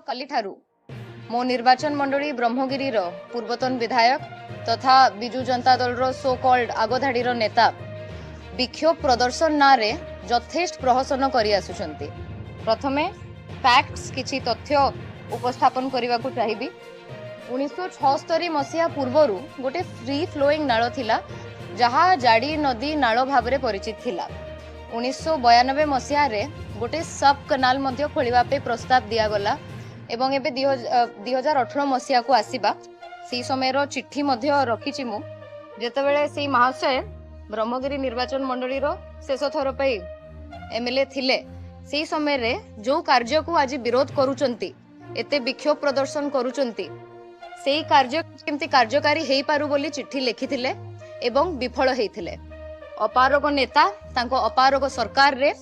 काली ठारू मो निर्वाचन मंडली ब्रह्मगिरी पूर्वतन विधायक तथा विजु जनता दल सो कॉल्ड आगधाड़ी नेता विक्षोभ प्रदर्शन ना रे यथेष्ट प्रहसन करि आसुछंती। प्रथमे फैक्ट्स किछि तथ्य उपस्थापन करने को चाहिए। 1976 मसीहा पूर्वरु गोटे फ्री फ्लोइंग नाଳ थिला जहा जाड़ी नदी नाଳ भाव परिचित थिला। 1992 मसीहा रे गोटे सब कनाल मध्य खोलिबा पे प्रस्ताव दिया गला एवं एबे 2018 मसीहा को आसीबा सी समय रो चिट्ठी मध्य रखिछि मु जेतेबेले सेई महाशय ब्रह्मगिरी निर्वाचन मंडली रो शेष थर पे एमएलए थिले सेई समय रे जो कार्य को आज विरोध करूचंती एते विक्षोभ प्रदर्शन करूचंती सेई कार्य केमती कार्यकारी हेई पारु बोली चिट्ठी लिखिथिले एवं विफल हेइथिले। अपारग नेता तांको अपारग सरकार रे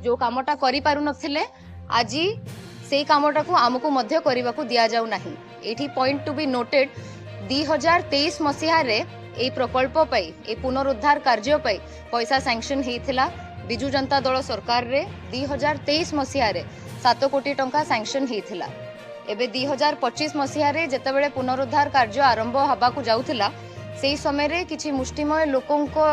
जो कामटा करि पारु नथिले आज सेई कामटा को आमको मध्य करबा को दिया जाउ नाही। एठी पॉइंट टू बी नोटेड 2023 मसीहा रे ए प्रकल्प पई ए पुनरुद्धार कार्य पई पैसा सैंक्शन हेइथिला विजु जनता दल सरकार रे 2023 मसीहा रे 7 कोटी टंका सैंक्शन हेइथिला। एबे 2025 मसीहा रे जेतेबेले पुनरुद्धार कार्य आरंभ हबा को जाउथिला सेई समय रे किछि मुष्टिमय लोकंको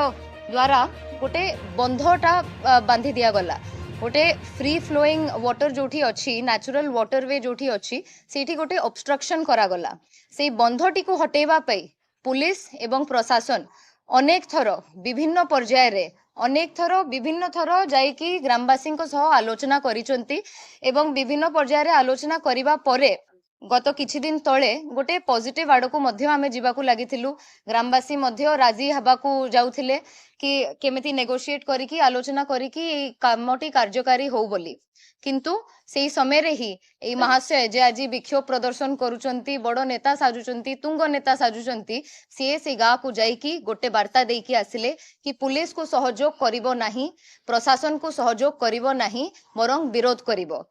द्वारा गोटे बंधटा बांधी दिया गला। गोटे फ्री फ्लोइंग वाटर जोठी अच्छी नेचुरल वाटरवे जोठी अच्छी सेठी गोटे ऑब्स्ट्रक्शन करा गला। सेई बंधटी को हटेबा पई पुलिस एवं प्रशासन अनेक थर विभिन्न पर्याय रे अनेक थर विभिन्न थर जाइकी ग्रामवासी सह आलोचना करिसंती एवं विभिन्न पर्याय रे आलोचना करिबा परे गत किछि दिन तळे गोटे पॉजिटिव आड़ को मध्य आमे जीवाकू लागिथिलु। ग्रामवासी मध्य राजी हबाकू जाउथिले कि केमिति नेगोशिएट करिकी आलोचना करिकी कामटी कार्यकारी हो बोली किंतु सेई समय रे ही ए महाशय जे आज विक्षोभ प्रदर्शन करूचंती बड़ नेता साजुचंती तुंग नेता साजुचंती से गा को जाइकी गोटे वार्ता देकी आसिले कि पुलिस को सहयोग करिवो नाही प्रशासन को सहयोग करिवो नाही बरं विरोध करिवो।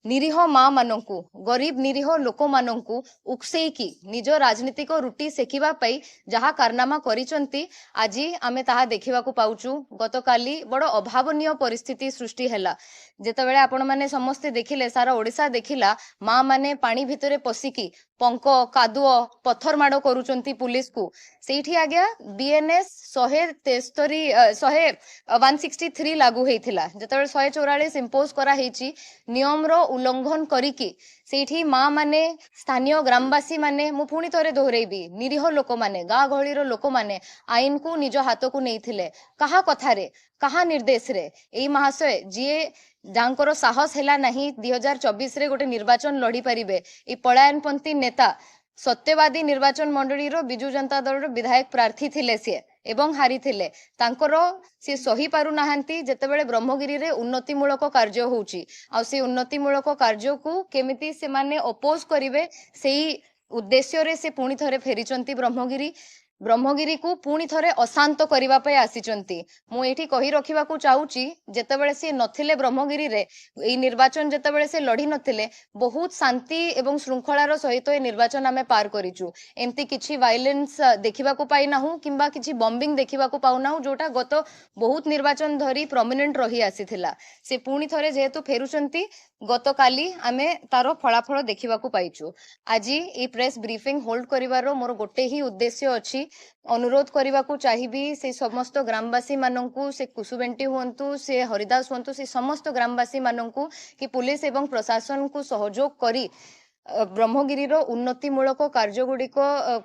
निरीह माँ मानंकु गरीब निरीह लोक मानंकु उकसेकी निज राजनीतिक रुटी सेकिबा पई जहा कारनामा करिसंती आज आमे ताहा देखिबा को पाउचु। गतकाली बड़ अभावनीय परिस्थिति सृष्टि हैला जेतेबेले आपण माने समस्ते देखिले सारा ओडिसा देखिला माँ माने पानी भितरे पसिकी पंक कादुओ पत्थर माड़ करूचंती पुलिस को सेठी आज्ञा बीएनएस 163 लागू हेइथिला जेतेबेले 144 इंपोज करा हेची नियम रो उल्लंघन करिकी सेठी माँ माने स्थानीय ग्रामवासी माने मु पुणी थरे दोहरेबी निरीह लोक माने गाँ गहली रो लोक माने आईन को निज हाथ को नेइथिले कहा कथारे कहा निर्देश रे एई महाशय जीए जांकर साहस हैला नहीं 2024 रे गोटे निर्वाचन लड़ी पारिबे ए पलायनपंथी नेता सत्यवादी निर्वाचन मंडली रो विजु जनता दल रो विधायक प्रार्थी थिले से एवं हारी थिले तांकर से सही पारु नाहंती जेतेबेले ब्रह्मगिरी रे उन्नतिमूलक कार्य होउची आ से उन्नतिमूलक कार्य को केमिति से माने अपोज करिवे सेही उद्देश्य रे से पुणी थरे फेरिचंती ब्रह्मगिरी को पुणी थरे अशांत करिबा पे आसीचंती। मु एठी कहि रखिबा को चाहूची जेतेबेले से नथिले ब्रह्मगिरी रे ए निर्वाचन जेतेबेले से लड़ी नथिले बहुत शांति एवं श्रृंखलार सहित ए निर्वाचन आमे पार करिचु। एमती किछि वायलेंस देखिबा को पाई नाहु किंबा किछि बॉम्बिंग देखिबा को पाउ नाहु जोटा गत बहुत निर्वाचन धरी प्रोमिनेंट रही आसीथिला से पुणी थरे जेहेतु फेरुचंती गतकाली आमे तारो फलाफल देखिबा को पाइचु। आज ए प्रेस ब्रीफिंग होल्ड करिवारो मोर गोटे ही उद्देश्य अछि अनुरोध करने को चाहिए से समस्त ग्रामवासी मानू से कुसुबेंटी हुंतु से हरिदास हुंतु से समस्त ग्रामवासी मानू कि पुलिस एवं प्रशासन को सहयोग करी ब्रह्मगिरी रो उन्नतिमूलक कार्य गुड़िक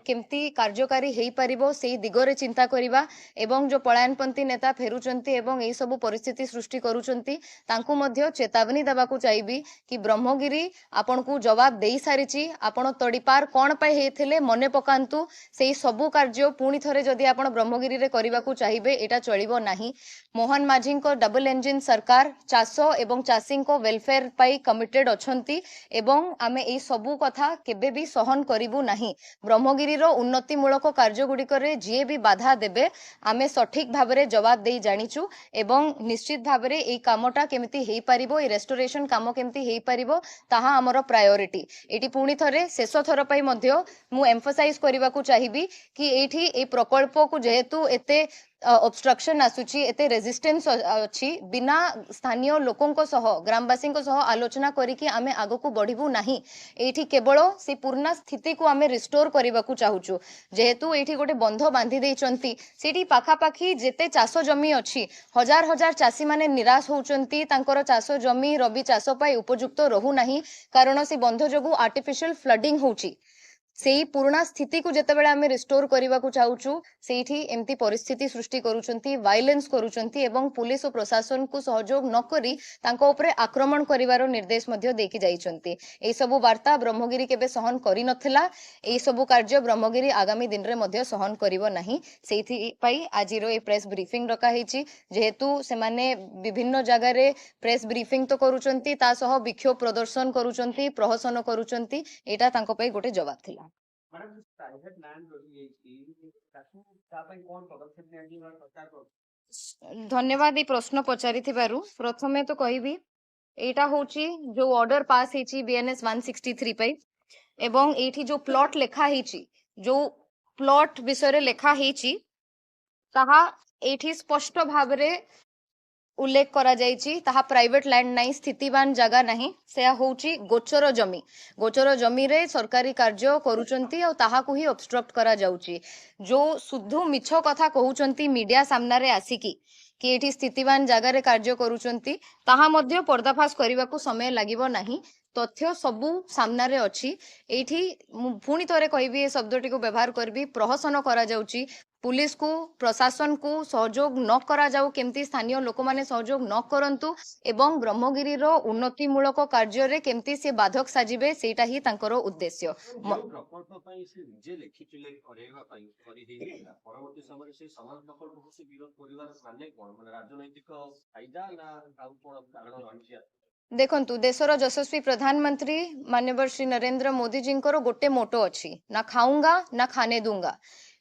केमती कार्यकारी हेई पारिबो सेई दिगरे चिंता करिबा एवं जो पलायनपंथी नेता फेरुचंती एवं एई सब परिस्थिति सृष्टि करूचंती तांकु मध्य चेतावनी देबा को चाहिए कि ब्रह्मगिरी आपन को जवाब देई सारिची आपण तड़ीपार कोन पाई हेथिले मने पकांतु सेई सब कार्य पुणी थरे जदि आपण ब्रह्मगिरी रे करिबा को चाहिए एटा चलिबो नाही। मोहन माझी को डबल इंजिन सरकार चाष एवं चाषी को वेलफेयर पाई कमिटेड अछंती एवं आमे एई सबू कथा केबे भी सहन करिबु नाही। ब्रह्मगिरी रो उन्नतिमूलक कार्य गुड़िक जी भी बाधा देबे आमे सठिक भाबरे जवाब देई जानिचु एवं निश्चित भाबरे एई कामटा केमिति हेई पारिबो ए रेस्टोरेशन काम केमिति हेई पारिबो ताहा हमर प्रायोरिटी। एटी पुणी थरे शेष थर पई मध्य मु एम्फसाइज करिबा को चाहिबी कि एठी ए प्रकल्प को जेहेतु एते ऑब्स्ट्रक्शन आसुची एते रेजिस्टेंस अछि बिना स्थानीय लोकों सह ग्रामवासी सह आलोचना करिकी आमे आगको बढ़िबू नाही एठी केवल से पूर्ण स्थिति को आमे रिस्टोर करबा को चाहूछु जेहेतु एठी गोटे बंध बांधी देइचंती सेठी पाखा पाखी जेते चाष जमी अछि हजार हजार चासी माने निराश होउचंती तांकर चाष जमी रबी चाष पाई उपयुक्त रहू नाही कारण से बंध जोगु आर्टिफिशियल फ्लडिंग होउची सेही पुराना स्थिति को जेतेबेले आमे रिस्टोर करबा को चाहूछु सेठी एमती परिस्थिति सृष्टि करूचंती वायलेंस करूचंती एवं पुलिस और प्रशासन को सहयोग न करी तांको उपरे आक्रमण करिवारो निर्देश मध्ये देकी जाइचंती एई सबु वार्ता ब्रह्मगिरी केबे सहन करि नथिला एई सबु कार्य ब्रह्मगिरी आगामी दिन रे मध्ये सहन करिवो नाही सेठी पई आजिरो ए प्रेस ब्रीफिंग रखा हेची जेहेतु से माने विभिन्न जगह रे प्रेस ब्रीफिंग तो करूचंती ता सह विक्षोभ प्रदर्शन करूचंती प्रहसन करूचंती एटा तांको पई गोटे जवाब थिला मैडम प्राइवेट लैंड रही कौन पदक्षेप नियाजिबा सरकार को धन्यवाद ये प्रश्न पचारि प्रथमे तो कहबी एटा होची जो ऑर्डर पास हेची बीएनएस 163 पे एवं एठी जो प्लॉट लेखा हेची जो प्लॉट विषय लेखा हेची ताहा एठी स्पष्ट भाबरे उल्लेख करा जायछि ताहा प्राइवेट लैंड नहीं स्थितिवान जगह नहीं से होची गोचर जमी रे सरकारी कार्य करूचंती और ताहा को ही ऑब्स्ट्रक्ट करा जाउची जो शुद्ध मिछ कथा कहउचंती मीडिया सामना रे आसिकी कि एठी स्थितिवान जगह रे कार्य करूचंती ताहा मध्य पर्दाफाश करबा को समय लागिवो नाही तथ्य सबु सामना रे अछि एठी पुणी थरे कहबी ए शब्दटी को व्यवहार करबी प्रहसन करा जाउची पुलिस को प्रशासन को सहयोग न करा जाऊ केमती स्थानीय लोक माने सहयोग न करंतु एवं ब्रह्मगिरी रो उन्नति मूलक कार्य रे केमती से बाधक साजिबे सेटा ही तांकर उद्देश्य प्रकल्प पई से जे लेखिथिले करेवा पई करि देला परवर्ती समय से समाज प्रकल्प से विरोध करिवार माने कोन माने राजनैतिक फायदा ना आउ कोन कारण रहछि देखंतु देशर यशस्वी प्रधानमंत्री माननीय श्री नरेंद्र मोदी जी गोटे मोटो अच्छी ना खाऊंगा ना खाने दूंगा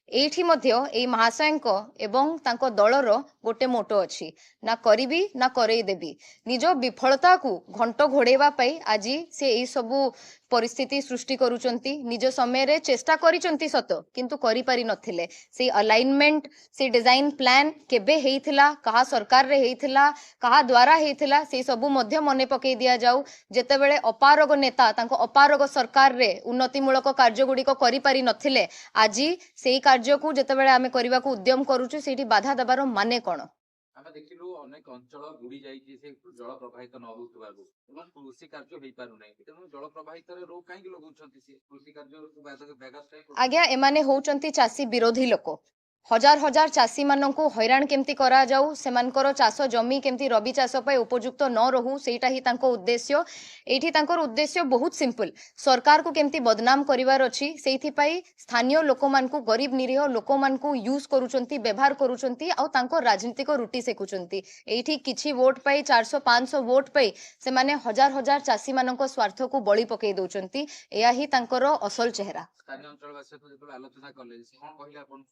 एठी मध्य एई महाशयंको एवं तांको दलर गोटे मोटो अच्छी ना करिबी ना करई देबी निज विफलता को घंट घोड़ेवा पाई आजी से एई सबु परिस्थिति सृष्टि करूचंती निज समय रे चेष्टा करिचंती सत किंतु करि पारि नथिले से अलाइनमेंट से डिजाइन प्लान केबे हेइथिला कहा सरकार रे हेइथिला कहा द्वारा हेइथिला से सबु मध्य मने पकई दिया जाऊ जेतेबेले अपारग नेता तांको अपारग सरकार रे उन्नति मूलक कार्य गुडी को करि पारि नथिले आजी सेई कार्य को जेतेबेले आमे करिबा को उद्यम करूछु सेठी बाधा दबारो माने कोन आमे देखिलु अनेक अंचल बुड़ी जाई से जल प्रवाहित न होतबारु एवं कृषि कार्य होई पारु नै तेनु जल प्रवाहित रे रोक काहे लगौछंती से कृषि कार्य बेगास आज्ञा एमाने होउचंती चासी विरोधी लोक हजार हजार चासी माननकु हैरान केमती करा जाऊ सेमानकर चाष जमी केमती रबी चाष पाई उपयुक्त न रहू सेटा ही तांको उद्देश्य एठी तांकर उद्देश्य बहुत सिंपल सरकार को केमती बदनाम करिवार अछि सेथि पाई स्थानीय लोकमानकु गरीब निरीह लोकमानकु यूज करूचंती व्यवहार करूचंती आ तांको राजनीतिक रुटी सेकुचंती एठी किछि वोट पाई 400 500 वोट पाई से माने हजार हजार चासी माननको स्वार्थ को बळी पकई दोचंती एया ही तांकर असल चेहरा स्थानीय अंचलवासी तो आलोचना कले से कोन कहिला कोन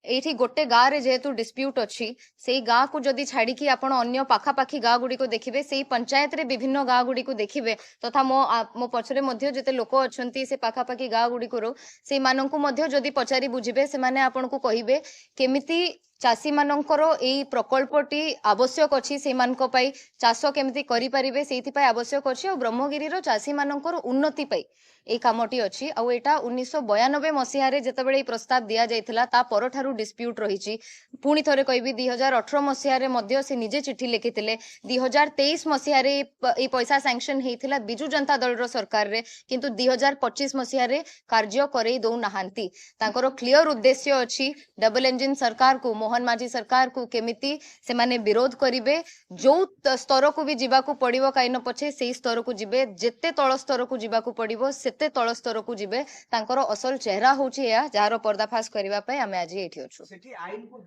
एठी गोटे गाँ रे जेहेतु डिस्प्यूट अच्छी से गाँ को जदि छाड़ी की आपण अन्य पाखापाखी गाँ गुड़ी को देखिबे से पंचायत रे विभिन्न गाँ गुड़ी को देखिबे तथा मो पछरे मध्य जेते लोक अछंती से पाखापाखी गाँ गुड़ी को से माननकु मध्य जदि पचारि बुझिबे से माने आपण को कहिबे केमिति चासी मानकर एई प्रकल्पटी आवश्यक अछि से मानक पई चाष केमिति करि परिबे सेथि पई आवश्यक अछि और ब्रह्मगिरी रो चासी मानकर उन्नति पई ए कामटी अछि आ एटा 1992 मसिहा रे जेतेबेले प्रस्ताव दिया जायथिला ता परठारु डिस्प्यूट रहिछि पुणी थरे कहबी 2018 मसिहा रे मध्य से निजे चिट्ठी लिखिथिले 2023 मसिहा रे ए पैसा सैंक्शन हेइथिला बिजु जनता दल रो सरकार रे किंतु 2025 मसिहा रे कार्य करई दउ नाहांती तांकर क्लियर उद्देश्य अछि डबल इंजन सरकार को मोहन माझी सरकार को केमिति से माने विरोध करिवे जो स्तर को भी जीवा को पड़िबो काइन पछे सेही स्तर को जिबे जेते तळ स्तर को जीवा को पड़िबो सेते तळ स्तर को जिबे तांकर असल चेहरा होची या जार पर्दाफाश करिवा पय आमे आज एठी अछु सेठी आइन को